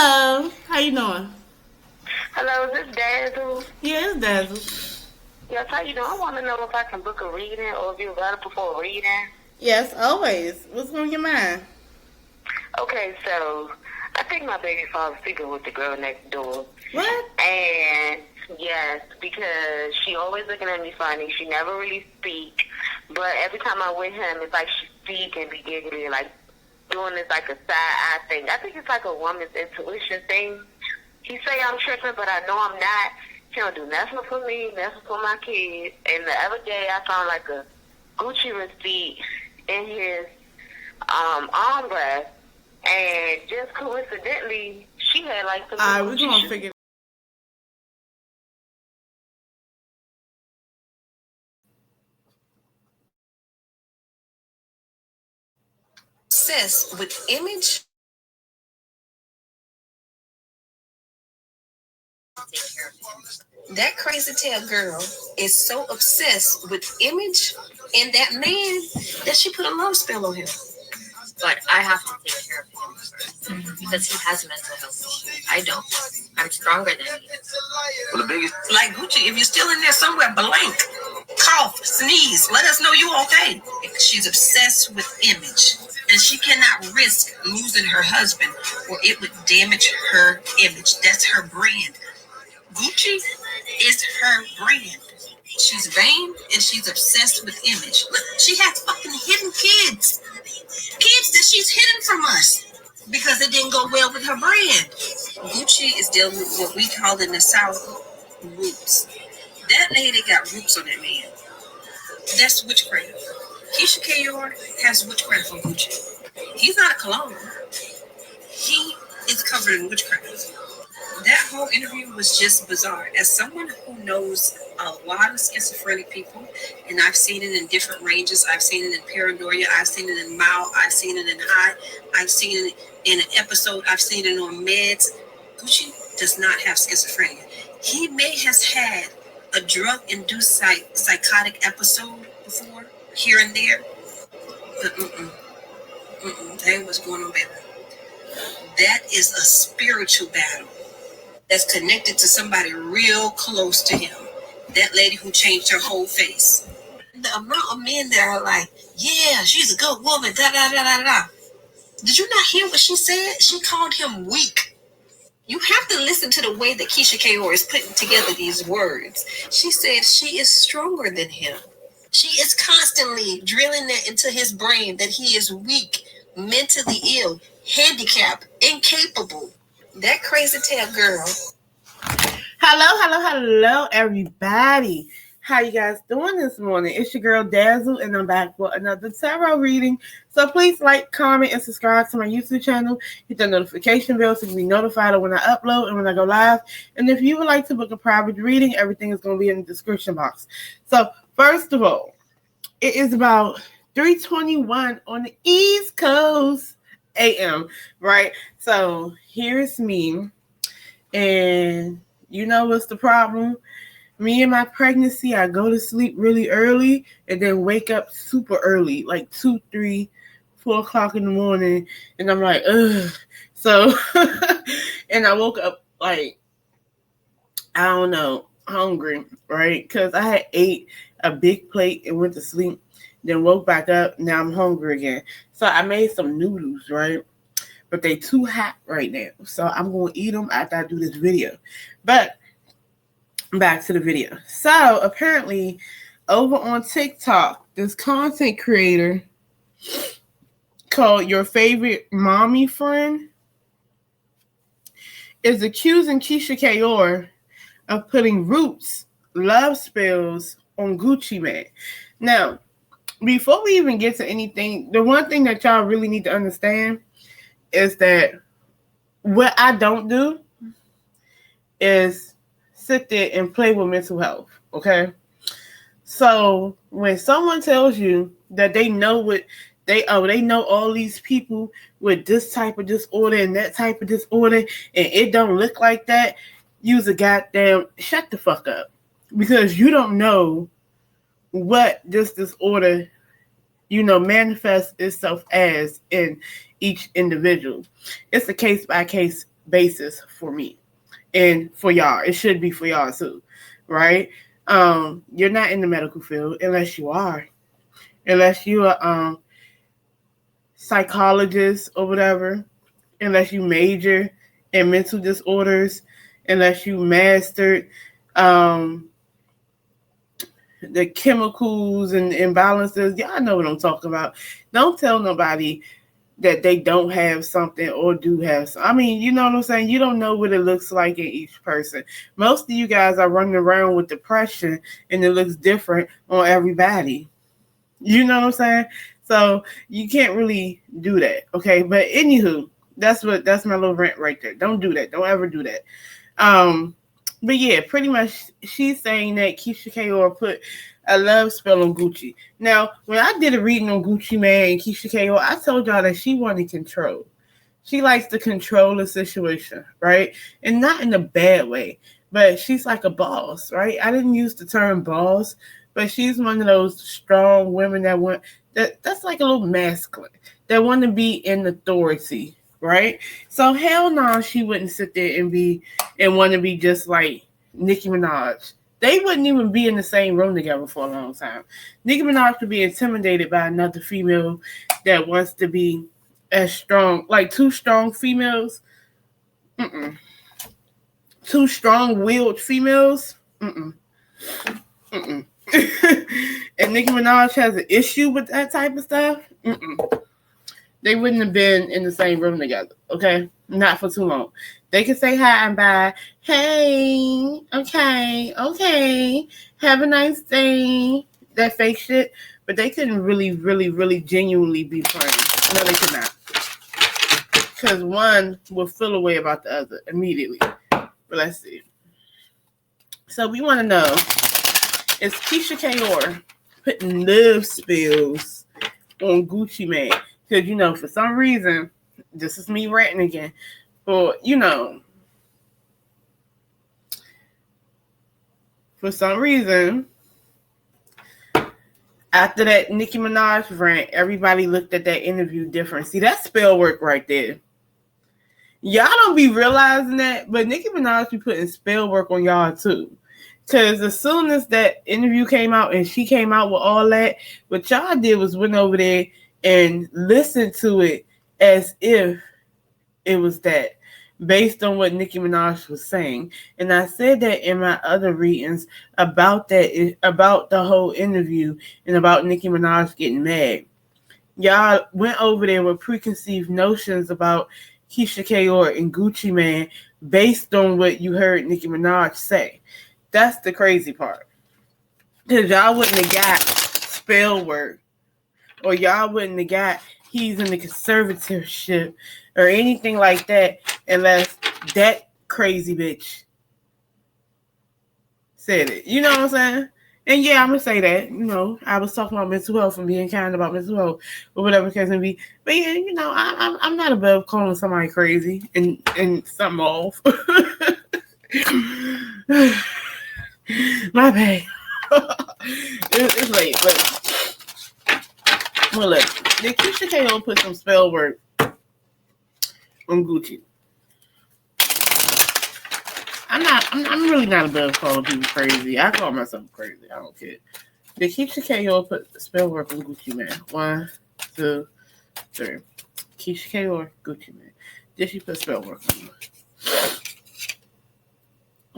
Hello. How you doing? Hello, is this Dazzle? Yeah, it's Dazzle. Yes, how you doing? I want to know if I can book a reading or if you're available for a reading. Yes, always. What's on your mind? Okay, so I think my baby father's sleeping with the girl next door. What? And yes, because she always looking at me funny. She never really speak. But every time I'm with him, it's like she speak and be giggly, like doing this like a side eye thing. I think it's like a woman's intuition thing. He say I'm tripping, but I know I'm not. He don't do nothing for me, nothing for my kids. And the other day, I found like a Gucci receipt in his armrest, and just coincidentally, she had like some. Alright, we're gonna figure. Obsessed with image. That crazy tail girl is so obsessed with image and that man that she put a love spell on him. But I have to take care of him first because he has mental health issues. I don't. I'm stronger than he is. Well, the biggest, like Gucci, if you're still in there somewhere, blank, cough, sneeze, let us know you okay. She's obsessed with image, and she cannot risk losing her husband, or it would damage her image. That's her brand. Gucci is her brand. She's vain and she's obsessed with image. Look, she has fucking hidden kids. Kids that she's hidden from us because it didn't go well with her brand. Gucci is dealing with what we call in the South roots. That lady got roots on that man. That's witchcraft. Keyshia has witchcraft on Gucci. He's not a cologne. He is covered in witchcraft. That whole interview was just bizarre. As someone who knows a lot of schizophrenic people, and I've seen it in different ranges. I've seen it in paranoia. I've seen it in mild. I've seen it in high. I've seen it in an episode. I've seen it on meds. Gucci does not have schizophrenia. He may have had a drug-induced psychotic episode before, here and there, but that ain't what's going on, baby. That is a spiritual battle that's connected to somebody real close to him. That lady who changed her whole face. The amount of men that are like, yeah, she's a good woman, da da da da da. Did you not hear what she said? She called him weak. You have to listen to the way that Keyshia is putting together these words. She said she is stronger than him. She is constantly drilling that into his brain that he is weak, mentally ill, handicapped, incapable. That crazy tail girl. Hello, everybody. How you guys doing this morning? It's your girl Dazzle, and I'm back for another tarot reading. So please like, comment, and subscribe to my YouTube channel. Hit the notification bell so you can be notified of when I upload and when I go live. And if you would like to book a private reading, everything is going to be in the description box. So first of all, it is about 3:21 on the East Coast AM, right? So here's me, and you know what's the problem? Me and my pregnancy, I go to sleep really early and then wake up super early, like 2, 3, 4 o'clock in the morning, and I'm like, ugh. So, and I woke up like, I don't know, hungry, right? Because I had ate a big plate and went to sleep, then woke back up. Now I'm hungry again. So I made some noodles, right? But they too hot right now. So I'm going to eat them after I do this video. But back to the video. So apparently over on TikTok, this content creator called Your Favorite Mommy Friend is accusing Keyshia of putting roots, love spells on Gucci Mane. Now, before we even get to anything, the one thing that y'all really need to understand is that what I don't do is sit there and play with mental health, okay? So when someone tells you that they know what they know all these people with this type of disorder and that type of disorder, and it don't look like that, use a goddamn shut the fuck up, because you don't know what this disorder, manifests itself as in each individual. It's a case by case basis for me and for y'all. It should be for y'all too, right? You're not in the medical field unless you are. Unless you are psychologist or whatever, unless you major in mental disorders, unless you mastered the chemicals and imbalances. Y'all know what I'm talking about. Don't tell nobody that they don't have something or do have something. I mean, you know what I'm saying? You don't know what it looks like in each person. Most of you guys are running around with depression and it looks different on everybody. You know what I'm saying? So you can't really do that. Okay. But anywho, that's my little rant right there. Don't do that. Don't ever do that. But yeah, pretty much she's saying that Keyshia Ka'oir put a love spell on Gucci. Now, when I did a reading on Gucci Mane and Keyshia Ka'oir, I told y'all that she wanted control. She likes to control the situation, right? And not in a bad way, but she's like a boss, right? I didn't use the term boss, but she's one of those strong women that's like a little masculine, that want to be in authority, right? So hell no, she wouldn't sit there and want to be just like Nicki Minaj. They wouldn't even be in the same room together for a long time. Nicki Minaj could be intimidated by another female that wants to be as strong, like two strong females. Two strong-willed females. And Nicki Minaj has an issue with that type of stuff. They wouldn't have been in the same room together, okay? Not for too long. They could say hi and bye. Hey, okay. Have a nice day. That fake shit. But they couldn't really genuinely be friends. No, they could not. Because one will feel a way about the other immediately. But let's see. So we want to know, is Keyshia Ka'oir putting love spells on Gucci Mane? Because, you know, for some reason, this is me ranting again, but, you know, for some reason, after that Nicki Minaj rant, everybody looked at that interview different. See, that's spell work right there. Y'all don't be realizing that, but Nicki Minaj be putting spell work on y'all too. Because as soon as that interview came out and she came out with all that, what y'all did was went over there and listened to it as if it was that, based on what Nicki Minaj was saying. And I said that in my other readings about that, about the whole interview and about Nicki Minaj getting mad. Y'all went over there with preconceived notions about Keyshia Ka'oir and Gucci Mane based on what you heard Nicki Minaj say. That's the crazy part. Because y'all wouldn't have got spell work, or y'all wouldn't have got he's in the conservatorship or anything like that unless that crazy bitch said it. You know what I'm saying? And yeah, I'm going to say that. You know, I was talking about mental health and being kind about mental health or whatever the case may be. But yeah, you know, I'm not above calling somebody crazy and something off. My bad. It's late, but well, look, did Keyshia Ka'oir put some spell work on Gucci? I'm really not above calling people crazy. I call myself crazy. I don't care. Did Keyshia Ka'oir put spell work on Gucci Mane? 1, 2, 3. Keyshia Ka'oir, Gucci Mane. Did she put spell work on him?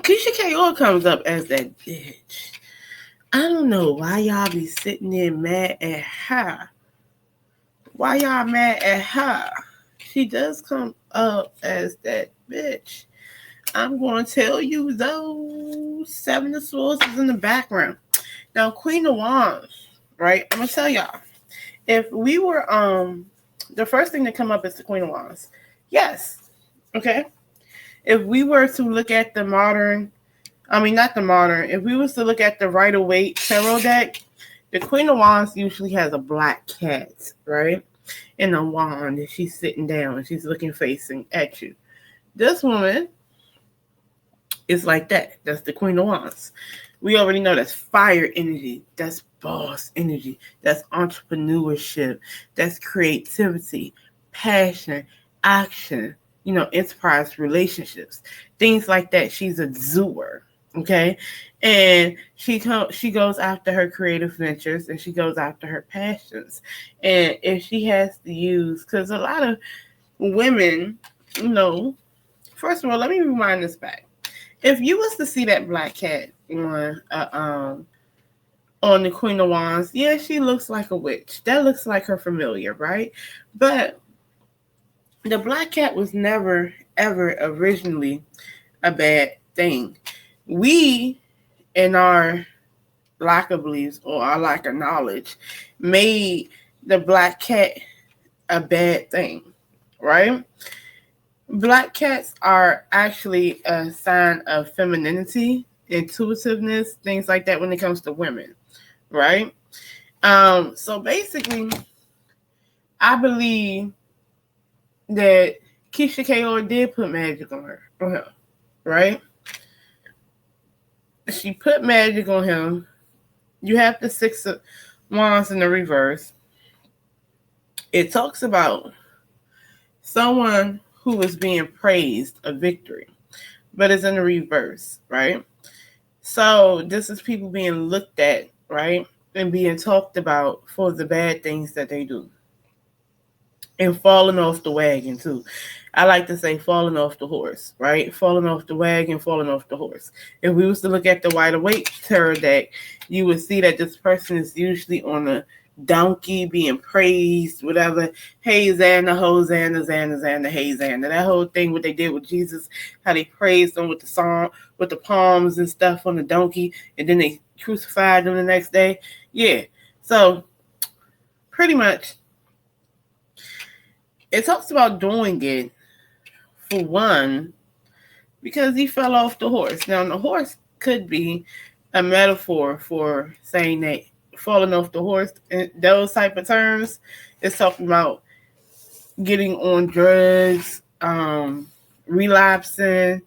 Keyshia Ka'oir comes up as that bitch. I don't know why y'all be sitting there mad at her. Why y'all mad at her? She does come up as that bitch. I'm going to tell you those 7 of Swords is in the background. Now, Queen of Wands, right? I'm going to tell y'all. If we were, the first thing that come up is the Queen of Wands. Yes. Okay. If we were to look at the modern, if we was to look at the Rider-Waite tarot deck, the Queen of Wands usually has a black cat, right? And a wand, and she's sitting down, and she's looking facing at you. This woman is like that. That's the Queen of Wands. We already know that's fire energy. That's boss energy. That's entrepreneurship. That's creativity, passion, action. enterprise relationships, things like that. She's a doer, okay? And she goes after her creative ventures, and she goes after her passions. And if she has to use, because a lot of women, first of all, let me rewind this back. If you was to see that black cat on the Queen of Wands, yeah, she looks like a witch. That looks like her familiar, right? But the black cat was never, ever originally a bad thing. We, in our lack of beliefs or our lack of knowledge, made the black cat a bad thing, right? Black cats are actually a sign of femininity, intuitiveness, things like that when it comes to women, right? So basically, I believe that Keyshia K.O. did put magic on him, right? She put magic on him. You have the Six of Wands in the reverse. It talks about someone who is being praised a victory, but it's in the reverse, right? So this is people being looked at, right, and being talked about for the bad things that they do. And falling off the wagon too. I like to say falling off the horse, right? Falling off the wagon, falling off the horse. If we was to look at the Wide Awake tarot deck, you would see that this person is usually on a donkey being praised, whatever. Hey, Xana, Hosanna, Xana, Xana, hey, Xana. That whole thing, what they did with Jesus, how they praised him with the song, with the palms and stuff on the donkey, and then they crucified him the next day. Yeah. So, pretty much, it talks about doing it for one because he fell off the horse. Now, the horse could be a metaphor for saying that falling off the horse. In those type of terms, it's talking about getting on drugs, relapsing,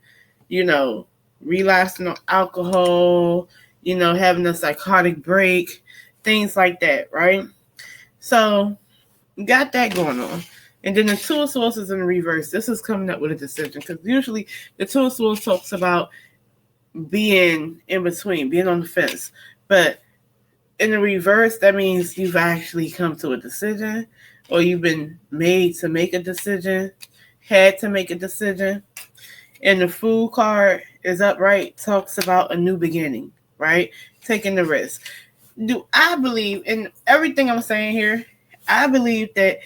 relapsing on alcohol, having a psychotic break, things like that, right? So, you got that going on. And then the Two of Swords is in the reverse. This is coming up with a decision because usually the Two of Swords talks about being in between, being on the fence. But in the reverse, that means you've actually come to a decision or you've been made to make a decision, had to make a decision. And the Fool card is upright, talks about a new beginning, right? Taking the risk. Do I believe in everything I'm saying here? I believe that,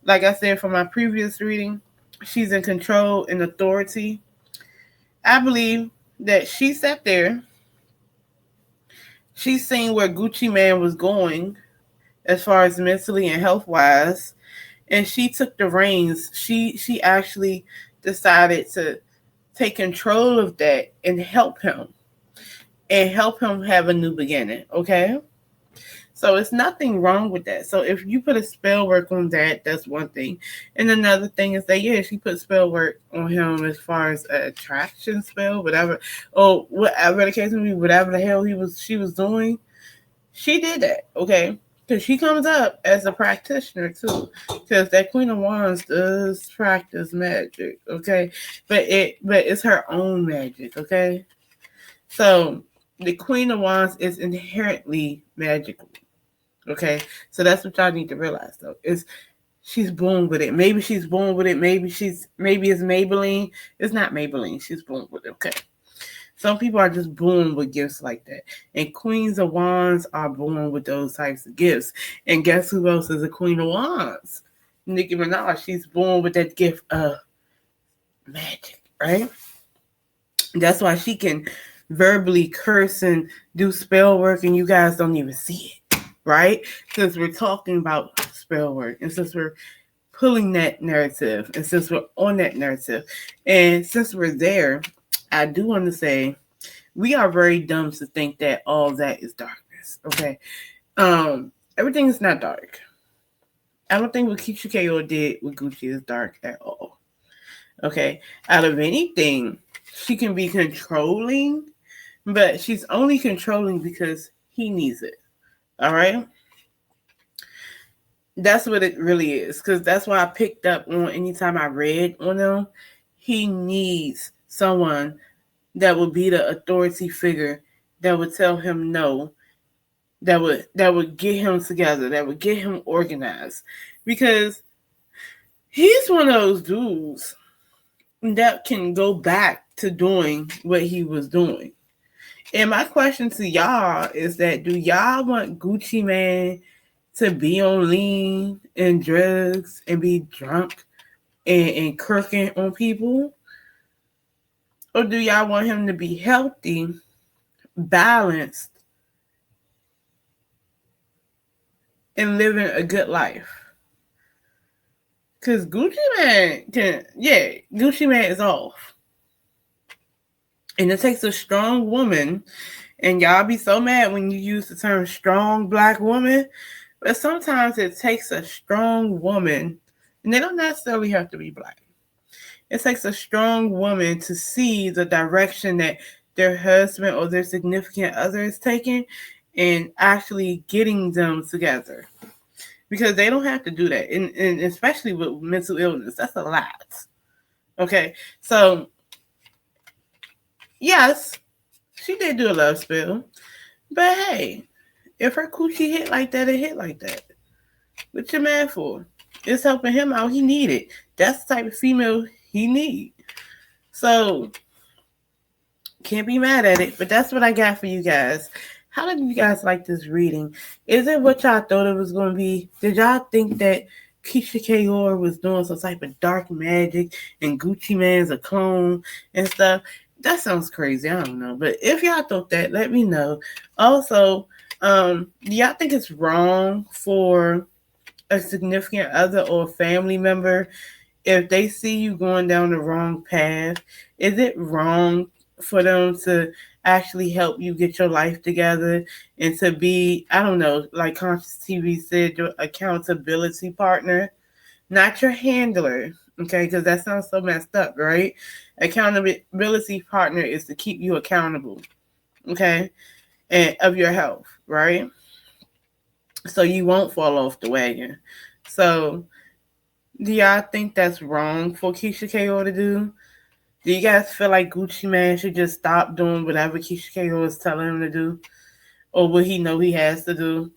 like I said from my previous reading, she's in control and authority. I believe that she sat there. She's seen where Gucci Man was going as far as mentally and health-wise. And she took the reins. She actually decided to take control of that and help him. And help him have a new beginning, okay? So it's nothing wrong with that. So if you put a spell work on that, that's one thing. And another thing is that, yeah, she put spell work on him as far as an attraction spell, whatever, or whatever the case may be, whatever the hell she was doing. She did that, okay? Because she comes up as a practitioner too. Because that Queen of Wands does practice magic, okay? But it's her own magic, okay? So the Queen of Wands is inherently magical. Okay, so that's what y'all need to realize, though. Is she's born with it. Maybe she's born with it. Maybe it's Maybelline. It's not Maybelline. She's born with it. Okay. Some people are just born with gifts like that. And Queens of Wands are born with those types of gifts. And guess who else is a Queen of Wands? Nicki Minaj. She's born with that gift of magic, right? That's why she can verbally curse and do spell work and you guys don't even see it. Right? Since we're talking about spell work and since we're pulling that narrative and since we're on that narrative and since we're there, I do want to say we are very dumb to think that all that is darkness. Okay. Everything is not dark. I don't think what Keyshia K.O. did with Gucci is dark at all. Okay. Out of anything, she can be controlling, but she's only controlling because he needs it. All right. That's what it really is. Because that's why I picked up on anytime I read on him. He needs someone that would be the authority figure that would tell him no, that would get him together, that would get him organized. Because he's one of those dudes that can go back to doing what he was doing. And my question to y'all is that do y'all want Gucci Man to be on lean and drugs and be drunk and crooking on people? Or do y'all want him to be healthy, balanced, and living a good life? Because Gucci Man is off. And it takes a strong woman, and y'all be so mad when you use the term strong black woman, but sometimes it takes a strong woman, and they don't necessarily have to be black. It takes a strong woman to see the direction that their husband or their significant other is taking and actually getting them together. Because they don't have to do that. And especially with mental illness, that's a lot. Okay, so yes, she did do a love spell. But hey, if her coochie hit like that, it hit like that. What you mad for? It's helping him out. He need it. That's the type of female he need. So can't be mad at it. But that's what I got for you guys. How did you guys like this reading? Is it what y'all thought it was going to be? Did y'all think that Keyshia was doing some type of dark magic and Gucci Man's a clone and stuff? That sounds crazy. I don't know. But if y'all thought that, let me know. Also, do y'all think it's wrong for a significant other or family member, if they see you going down the wrong path, is it wrong for them to actually help you get your life together and to be, I don't know, like Conscious TV said, your accountability partner, not your handler, okay? Because that sounds so messed up, right? Accountability partner is to keep you accountable, okay, and of your health, right? So you won't fall off the wagon. So do y'all think that's wrong for Keyshia to do? Do you guys feel like Gucci Man should just stop doing whatever Keyshia is telling him to do? Or what he know he has to do?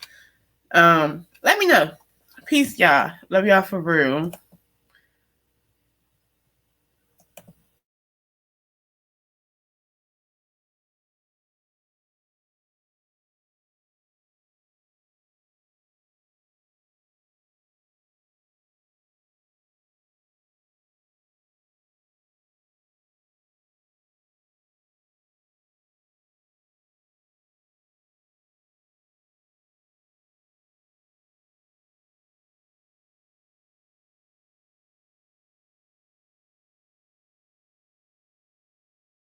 Let me know. Peace, y'all. Love y'all for real.